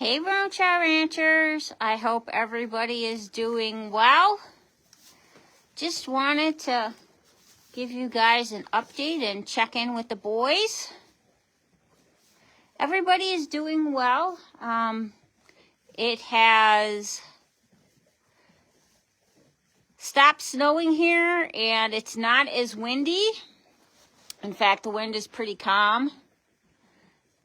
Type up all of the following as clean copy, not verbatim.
Hey Rancher Ranchers, I hope everybody is doing well. Just wanted to give you guys an update and check in with the boys. Everybody is doing well. It has stopped snowing here and it's not as windy. In fact, the wind is pretty calm.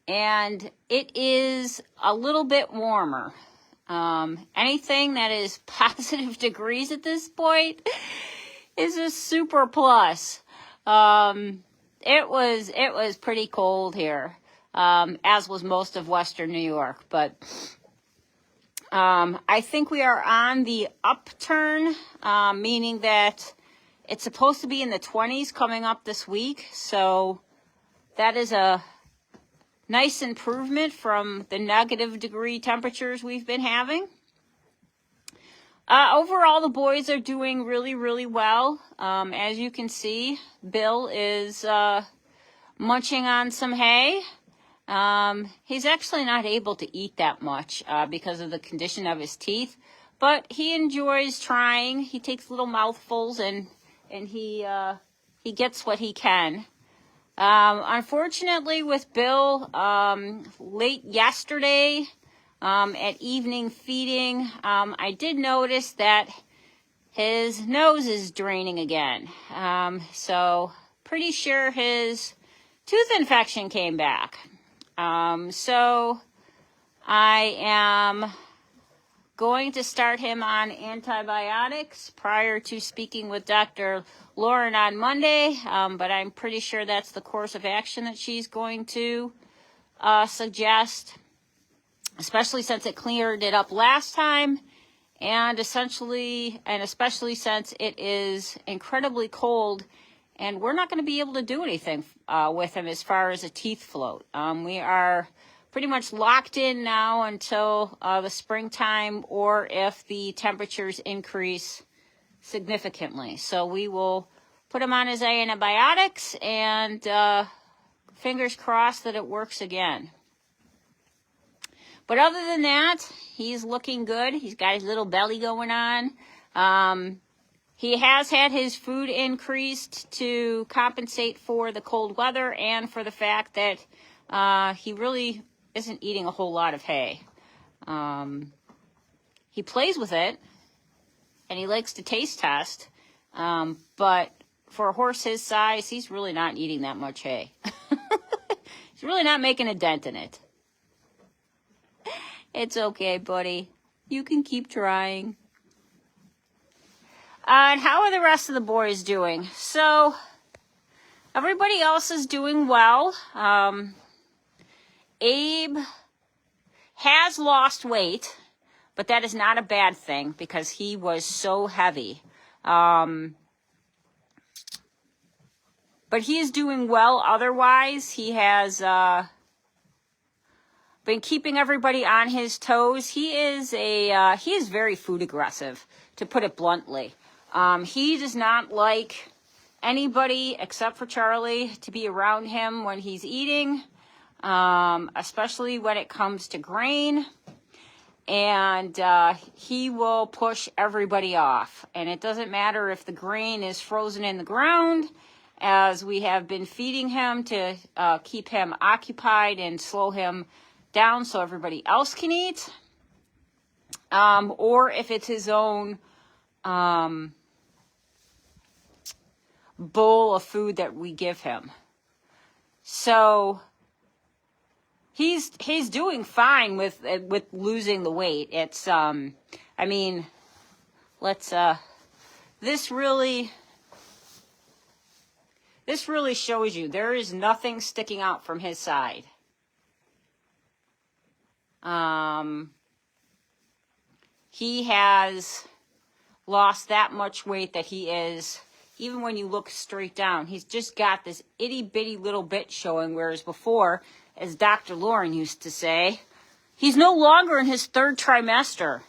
And it is a little bit warmer. Anything that is positive degrees at this point is a super plus. It was pretty cold here, as was most of Western New York. But I think we are on the upturn, meaning that it's supposed to be in the 20s coming up this week. So that is a nice improvement from the negative degree temperatures we've been having. Overall, the boys are doing really, really well. As you can see, Bill is munching on some hay. He's actually not able to eat that much because of the condition of his teeth, but he enjoys trying. He takes little mouthfuls and he gets what he can. Unfortunately with Bill, late yesterday, at evening feeding, I did notice that his nose is draining again. So pretty sure his tooth infection came back. So I am going to start him on antibiotics prior to speaking with Dr. Lauren on Monday, but I'm pretty sure that's the course of action that she's going to suggest, especially since it cleared it up last time, and especially since it is incredibly cold, and we're not going to be able to do anything with him as far as a teeth float. We are pretty much locked in now until the springtime, or if the temperatures increase significantly. So we will put him on his antibiotics and fingers crossed that it works again. But other than that, he's looking good. He's got his little belly going on. He has had his food increased to compensate for the cold weather and for the fact that he really isn't eating a whole lot of hay. He plays with it and he likes to taste test, but for a horse his size, he's really not eating that much hay. He's really not making a dent in it. It's okay, buddy. You can keep trying. And how are the rest of the boys doing? So everybody else is doing well. Abe has lost weight, but that is not a bad thing because he was so heavy. But he is doing well otherwise. He has been keeping everybody on his toes. He is very food aggressive, to put it bluntly. He does not like anybody except for Charlie to be around him when he's eating. Especially when it comes to grain, and he will push everybody off. And it doesn't matter if the grain is frozen in the ground, as we have been feeding him to keep him occupied and slow him down so everybody else can eat, or if it's his own bowl of food that we give him. So he's doing fine with losing the weight. It's this really shows you there is nothing sticking out from his side. He has lost that much weight that he is, even when you look straight down, he's just got this itty bitty little bit showing, whereas before, as Dr. Lauren used to say, he's no longer in his third trimester.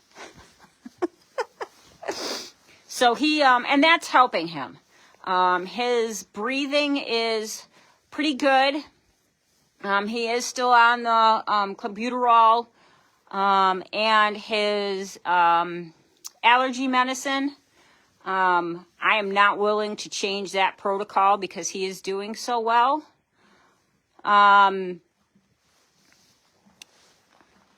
So and that's helping him. His breathing is pretty good. He is still on the clenbuterol and his allergy medicine. I am not willing to change that protocol because he is doing so well.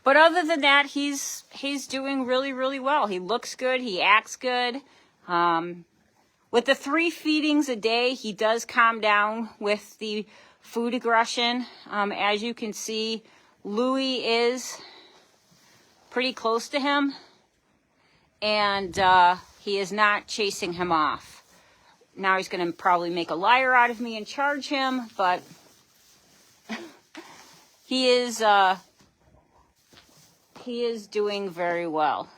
But other than that, he's doing really, really well. He looks good. He acts good. With the 3 feedings a day, he does calm down with the food aggression. As you can see, Louie is pretty close to him, and he is not chasing him off. Now he's going to probably make a liar out of me and charge him, but he is doing very well.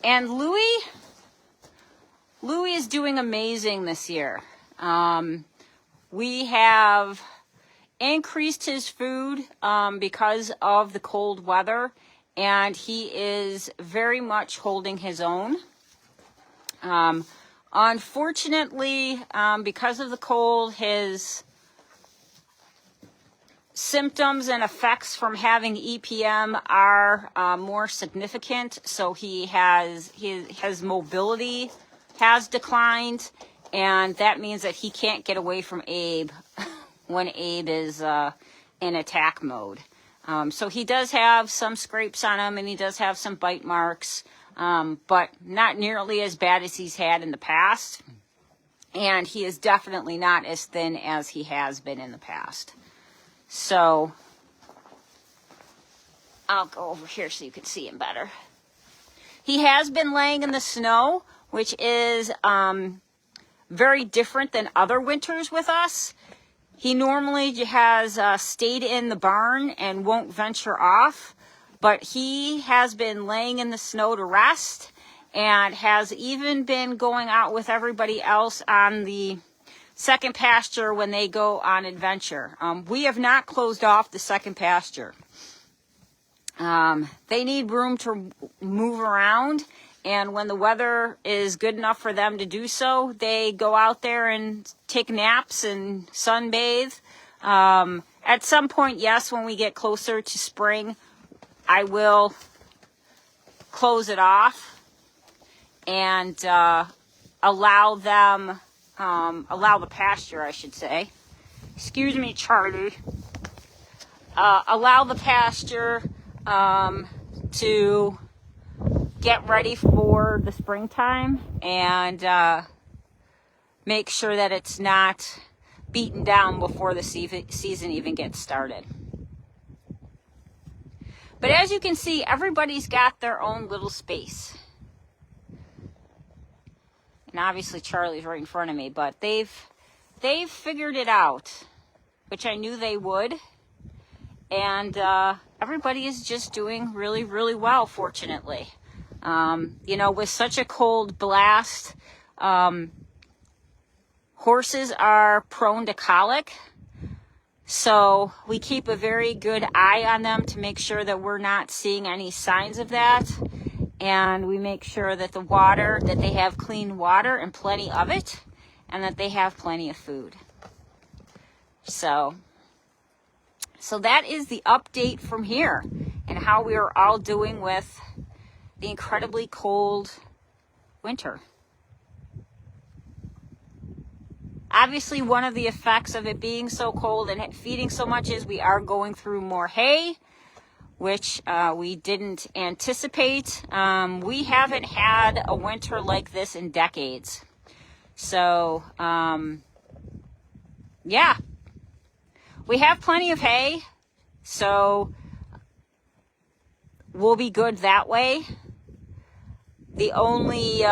And Louie is doing amazing this year. We have increased his food because of the cold weather, and he is very much holding his own. Unfortunately, because of the cold, his symptoms and effects from having EPM are more significant. So his mobility has declined, and that means that he can't get away from Abe when Abe is in attack mode. So he does have some scrapes on him, and he does have some bite marks, but not nearly as bad as he's had in the past. And he is definitely not as thin as he has been in the past. So I'll go over here so you can see him better. He has been laying in the snow, which is very different than other winters with us. He normally has stayed in the barn and won't venture off, but he has been laying in the snow to rest and has even been going out with everybody else on the second pasture when they go on adventure. We have not closed off the second pasture. They need room to move around, and when the weather is good enough for them to do so, they go out there and take naps and sunbathe. At some point, yes, when we get closer to spring, I will close it off and allow the pasture, I should say. Excuse me, Charlie. Allow the pasture to get ready for the springtime and make sure that it's not beaten down before the season even gets started. But as you can see, everybody's got their own little space. And obviously Charlie's right in front of me, but they've figured it out, which I knew they would. And everybody is just doing really, really well, fortunately. You know, with such a cold blast, horses are prone to colic. So we keep a very good eye on them to make sure that we're not seeing any signs of that. And we make sure that that they have clean water and plenty of it, and that they have plenty of food. So that is the update from here and how we are all doing with the incredibly cold winter. Obviously, one of the effects of it being so cold and feeding so much is we are going through more hay, which we didn't anticipate. We haven't had a winter like this in decades. So, yeah. We have plenty of hay, so we'll be good that way. The only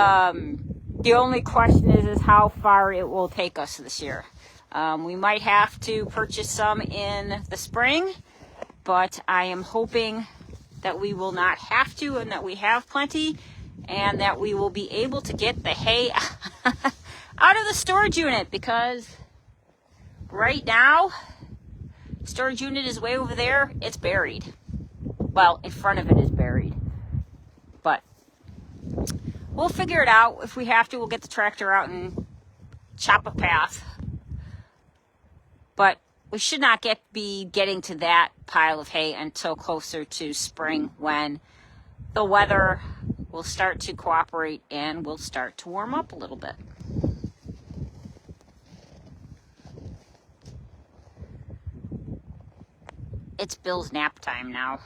question is how far it will take us this year. We might have to purchase some in the spring, but I am hoping that we will not have to, and that we have plenty, and that we will be able to get the hay out of the storage unit, because right now, storage unit is way over there. It's buried. Well, in front of it is buried. But we'll figure it out. If we have to, we'll get the tractor out and chop a path. But we should not be getting to that pile of hay until closer to spring, when the weather will start to cooperate and will start to warm up a little bit. It's Bill's nap time now.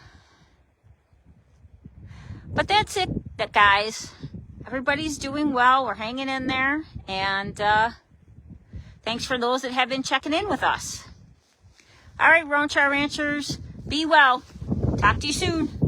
But that's it, guys. Everybody's doing well. We're hanging in there. And thanks for those that have been checking in with us. All right, Roan Char Ranchers, be well. Talk to you soon.